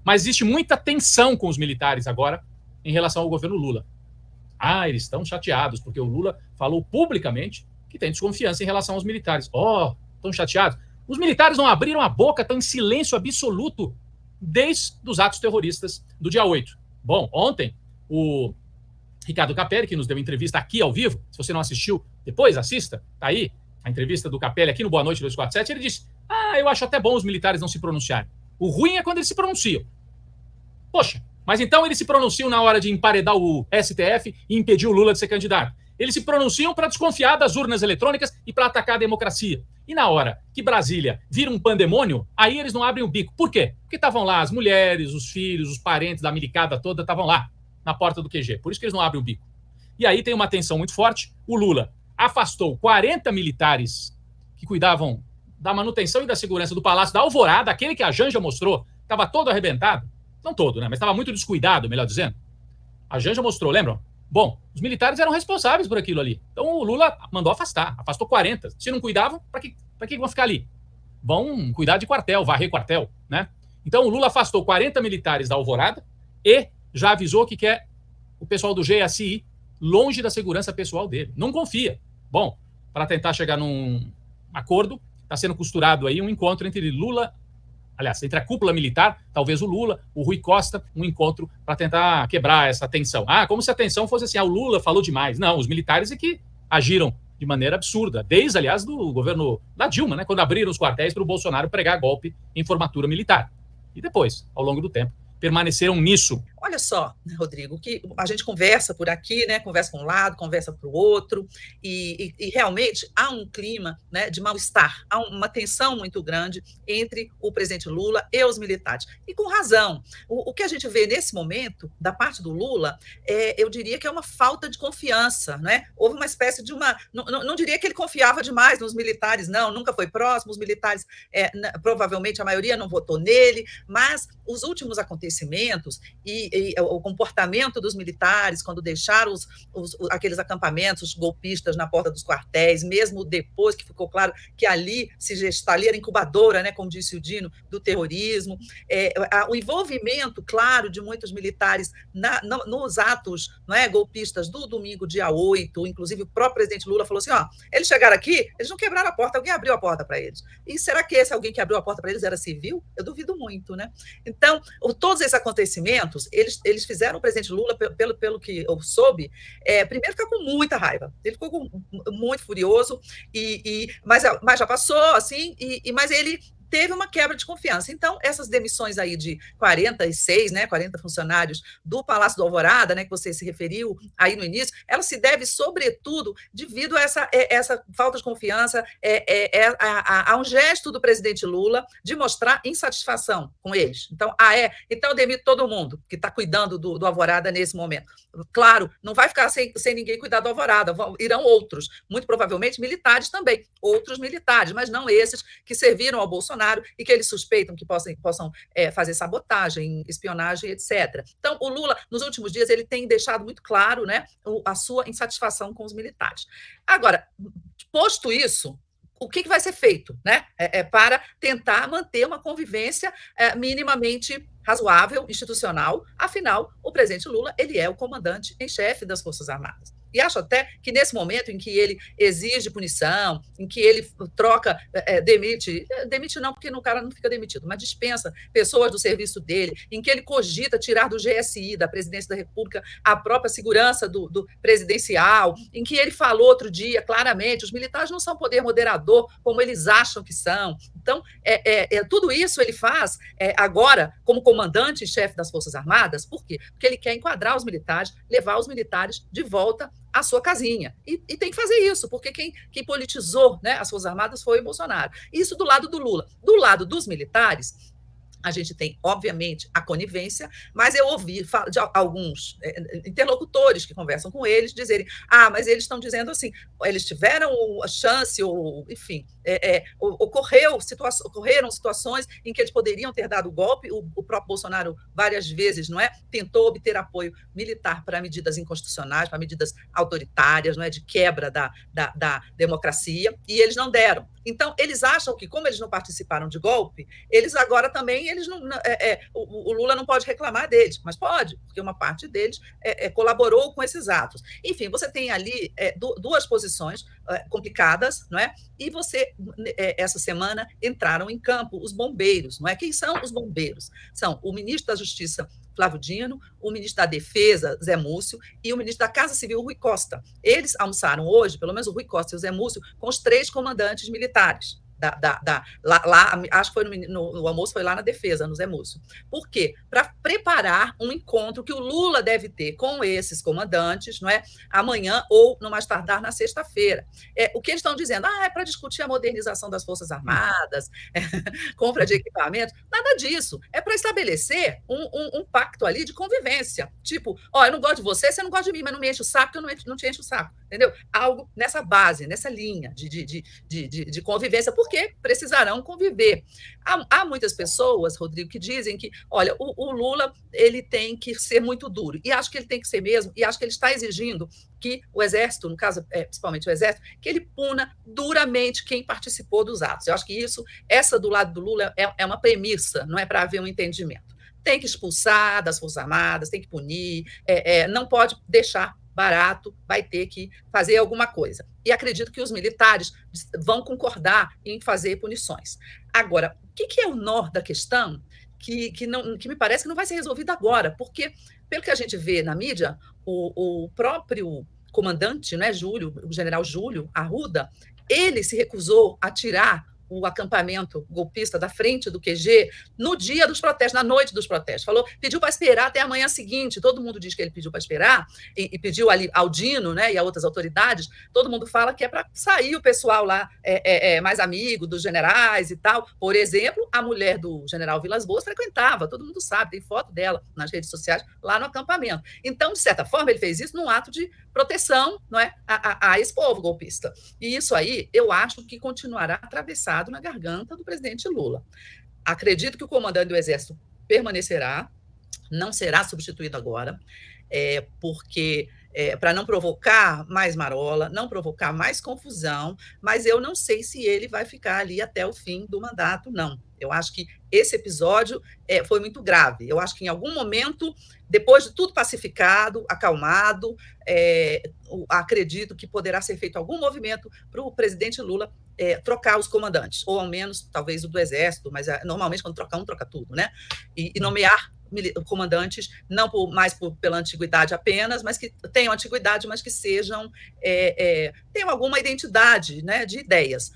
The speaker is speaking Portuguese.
Mas existe muita tensão com os militares agora em relação ao governo Lula. Eles estão chateados, porque o Lula falou publicamente que tem desconfiança em relação aos militares. Estão chateados. Os militares não abriram a boca, estão em silêncio absoluto desde os atos terroristas do dia 8. Bom, ontem, o Ricardo Capelli, que nos deu entrevista aqui ao vivo, se você não assistiu, depois assista, tá aí, a entrevista do Capelli aqui no Boa Noite 247, ele disse, eu acho até bom os militares não se pronunciarem. O ruim é quando eles se pronunciam. Poxa, mas então eles se pronunciam na hora de emparedar o STF e impedir o Lula de ser candidato. Eles se pronunciam para desconfiar das urnas eletrônicas e para atacar a democracia. E na hora que Brasília vira um pandemônio, aí eles não abrem o bico. Por quê? Porque estavam lá as mulheres, os filhos, os parentes da milicada toda, estavam lá na porta do QG. Por isso que eles não abrem o bico. E aí tem uma tensão muito forte. O Lula afastou 40 militares que cuidavam da manutenção e da segurança do Palácio da Alvorada, aquele que a Janja mostrou, estava todo arrebentado. Não todo, né? Mas estava muito descuidado, melhor dizendo. A Janja mostrou, lembram? Bom, os militares eram responsáveis por aquilo ali. Então o Lula mandou afastar, afastou 40. Se não cuidavam, para que vão ficar ali? Vão cuidar de quartel, varrer quartel, né? Então o Lula afastou 40 militares da Alvorada e já avisou que quer o pessoal do GSI longe da segurança pessoal dele. Não confia. Bom, para tentar chegar num acordo, está sendo costurado aí um encontro entre Lula, aliás, entre a cúpula militar, talvez o Lula, o Rui Costa, um encontro para tentar quebrar essa tensão. Como se a tensão fosse assim, o Lula falou demais. Não, os militares é que agiram de maneira absurda, desde, aliás, do governo da Dilma, né, quando abriram os quartéis para o Bolsonaro pregar golpe em formatura militar. E depois, ao longo do tempo, permaneceram nisso. Olha só, Rodrigo, que a gente conversa por aqui, né? Conversa com um lado, conversa para o outro, e realmente há um clima, né, de mal-estar, há uma tensão muito grande entre o presidente Lula e os militares. E com razão. O que a gente vê nesse momento, da parte do Lula, eu diria que é uma falta de confiança, né? Houve uma espécie de uma. Não diria que ele confiava demais nos militares, não, nunca foi próximo, os militares, provavelmente a maioria não votou nele, mas os últimos acontecimentos e o comportamento dos militares quando deixaram aqueles acampamentos, os golpistas na porta dos quartéis, mesmo depois que ficou claro que ali se gestaria a incubadora, né, como disse o Dino, do terrorismo, o envolvimento, claro, de muitos militares nos atos, não é, golpistas do domingo, dia 8, inclusive o próprio presidente Lula falou assim, eles chegaram aqui, eles não quebraram a porta, alguém abriu a porta para eles. E será que esse alguém que abriu a porta para eles era civil? Eu duvido muito, né? Então, todos esses acontecimentos, eles fizeram o presidente Lula, pelo que eu soube, primeiro ficar com muita raiva. Ele ficou muito furioso, mas já passou, assim, mas ele teve uma quebra de confiança. Então, essas demissões aí de 46, né, 40 funcionários do Palácio do Alvorada, né, que você se referiu aí no início, ela se deve, sobretudo, devido a essa falta de confiança, a um gesto do presidente Lula de mostrar insatisfação com eles. Então, então eu demito todo mundo que está cuidando do Alvorada nesse momento. Claro, não vai ficar sem ninguém cuidar do Alvorada, irão outros, muito provavelmente militares também, outros militares, mas não esses que serviram ao Bolsonaro e que eles suspeitam que possam fazer sabotagem, espionagem, etc. Então, o Lula, nos últimos dias, ele tem deixado muito claro, né, a sua insatisfação com os militares. Agora, posto isso, o que vai ser feito, né, para tentar manter uma convivência minimamente razoável, institucional? Afinal, o presidente Lula, ele é o comandante em chefe das Forças Armadas. E acho até que nesse momento em que ele exige punição, em que ele troca, demite não, porque o cara não fica demitido, mas dispensa pessoas do serviço dele, em que ele cogita tirar do GSI, da Presidência da República, a própria segurança do presidencial, em que ele falou outro dia claramente, os militares não são poder moderador como eles acham que são. Então, tudo isso ele faz agora como comandante e chefe das Forças Armadas. Por quê? Porque ele quer enquadrar os militares, levar os militares de volta à sua casinha. E tem que fazer isso, porque quem politizou, né, as Forças Armadas foi o Bolsonaro. Isso do lado do Lula. Do lado dos militares, a gente tem, obviamente, a conivência, mas eu ouvi de alguns interlocutores que conversam com eles dizerem, mas eles estão dizendo assim, eles tiveram a chance, ou, enfim, ocorreram situações em que eles poderiam ter dado o golpe, o próprio Bolsonaro várias vezes, não é, tentou obter apoio militar para medidas inconstitucionais, para medidas autoritárias, não é, de quebra da democracia, e eles não deram. Então, eles acham que, como eles não participaram de golpe, eles agora também, o Lula não pode reclamar deles, mas pode, porque uma parte deles colaborou com esses atos. Enfim, você tem ali duas posições complicadas, não é? E essa semana, entraram em campo os bombeiros, não é? Quem são os bombeiros? São o ministro da Justiça, Flávio Dino, o ministro da Defesa, Zé Múcio, e o ministro da Casa Civil, Rui Costa. Eles almoçaram hoje, pelo menos o Rui Costa e o Zé Múcio, com os 3 comandantes militares. Acho que foi no almoço, foi lá na Defesa, no Zé Múcio. Por quê? Para preparar um encontro que o Lula deve ter com esses comandantes, não é? Amanhã ou, no mais tardar, na sexta-feira. O que eles estão dizendo? É para discutir a modernização das Forças Armadas, compra de equipamento, nada disso. É para estabelecer um pacto ali de convivência. Tipo, eu não gosto de você não gosta de mim, mas não me enche o saco, eu não te encho o saco. Entendeu? Algo nessa base, nessa linha de convivência, porque precisarão conviver. Há muitas pessoas, Rodrigo, que dizem que, olha, o Lula ele tem que ser muito duro, e acho que ele tem que ser mesmo, e acho que ele está exigindo que o Exército, no caso, principalmente o Exército, que ele puna duramente quem participou dos atos. Eu acho que essa do lado do Lula é uma premissa, não é para haver um entendimento. Tem que expulsar das Forças Armadas, tem que punir, não pode deixar barato, vai ter que fazer alguma coisa. E acredito que os militares vão concordar em fazer punições. Agora, o que é o nó da questão que me parece que não vai ser resolvido agora? Porque, pelo que a gente vê na mídia, o próprio comandante, né, o general Júlio Arruda, ele se recusou a tirar o acampamento golpista da frente do QG no dia dos protestos, na noite dos protestos. Pediu para esperar até a manhã seguinte. Todo mundo diz que ele pediu para esperar e pediu ali ao Dino, né, e a outras autoridades. Todo mundo fala que é para sair o pessoal lá mais amigo dos generais e tal. Por exemplo, a mulher do general Vilas Boas frequentava, todo mundo sabe, tem foto dela nas redes sociais lá no acampamento. Então, de certa forma, ele fez isso num ato de proteção, não é, a esse povo golpista. E isso aí, eu acho que continuará atravessado na garganta do presidente Lula. Acredito que o comandante do Exército permanecerá, não será substituído agora, porque para não provocar mais marola, não provocar mais confusão, mas eu não sei se ele vai ficar ali até o fim do mandato, não. Eu acho que esse episódio foi muito grave. Eu acho que em algum momento, depois de tudo pacificado, acalmado, acredito que poderá ser feito algum movimento para o presidente Lula trocar os comandantes, ou ao menos, talvez, o do Exército, mas normalmente quando troca um, troca tudo, né? E nomear comandantes, não pela antiguidade apenas, mas que tenham antiguidade, mas que sejam tenham alguma identidade, né, de ideias.